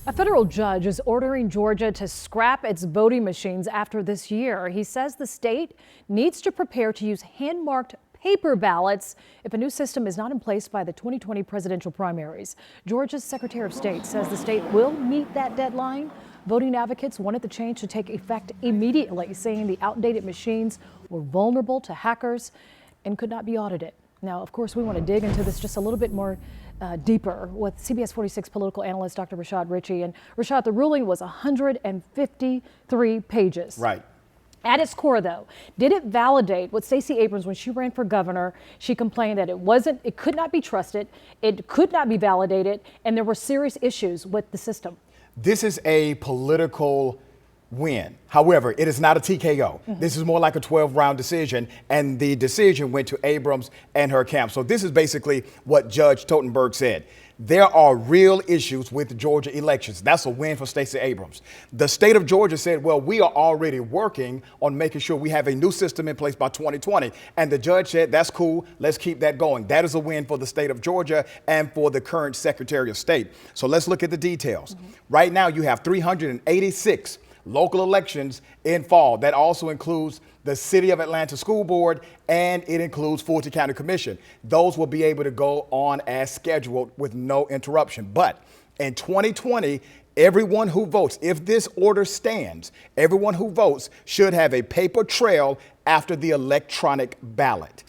A federal judge is ordering Georgia to scrap its voting machines after this year. He says the state needs to prepare to use hand-marked paper ballots if a new system is not in place by the 2020 presidential primaries. Georgia's Secretary of State says the state will meet that deadline. Voting advocates wanted the change to take effect immediately, saying the outdated machines were vulnerable to hackers and could not be audited. Now, of course, we want to dig into this just a little bit more deeper with CBS 46 political analyst Dr. Rashad Richey. And Rashad, the ruling was 153 pages. Right. At its core, though, did it validate what Stacey Abrams, when she ran for governor, she complained that it could not be trusted, it could not be validated, and there were serious issues with the system. This is a political win. However, it is not a TKO. This is more like a 12-round decision, and the decision went to Abrams and her camp. So this is basically what Judge Totenberg said. There are real issues with Georgia elections. That's a win for Stacey Abrams. The state of Georgia said, well, we are already working on making sure we have a new system in place by 2020. And the judge said, that's cool. Let's keep that going. That is a win for the state of Georgia and for the current Secretary of State. So let's look at the details. Right now, you have 386 local elections in fall. That also includes the City of Atlanta School Board, and it includes Fulton County Commission. Those will be able to go on as scheduled with no interruption. But in 2020, everyone who votes, if this order stands, everyone who votes should have a paper trail after the electronic ballot.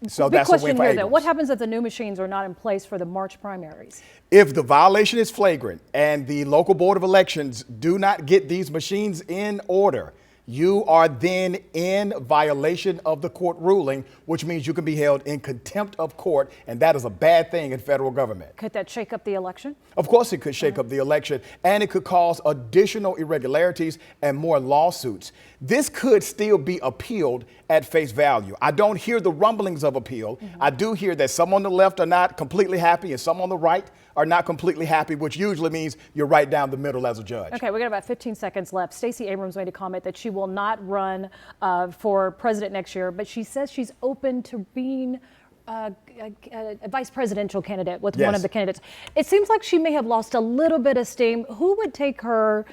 So that's a win for Abrams. What happens if the new machines are not in place for the March primaries? If the violation is flagrant and the local board of elections do not get these machines in order, you are then in violation of the court ruling, which means you can be held in contempt of court, and that is a bad thing in federal government. Could that shake up the election? Of course it could shake up the election, and it could cause additional irregularities and more lawsuits. This could still be appealed at face value. I don't hear the rumblings of appeal. I do hear that some on the left are not completely happy and some on the right are not completely happy, which usually means you're right down the middle as a judge. Okay, we got about 15 seconds left. Stacey Abrams made a comment that she will not run for president next year, but she says she's open to being a vice presidential candidate with one of the candidates. It seems like she may have lost a little bit of steam. Who would take her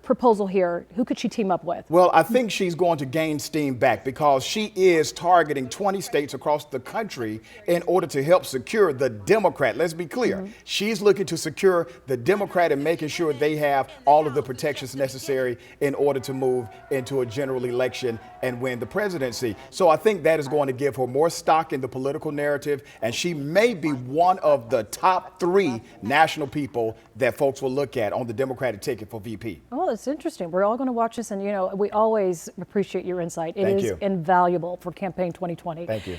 proposal here? Who could she team up with? Well, I think she's going to gain steam back because she is targeting 20 states across the country in order to help secure the Democrat. Let's be clear. She's looking to secure the Democrat and making sure they have all of the protections necessary in order to move into a general election and win the presidency. So I think that is going to give her more stock in the political narrative, and she may be one of the top 3 national people that folks will look at on the Democratic ticket for VP. Well, it's interesting. We're all going to watch this, and we always appreciate your insight. It Thank is you. invaluable for campaign 2020. Thank you.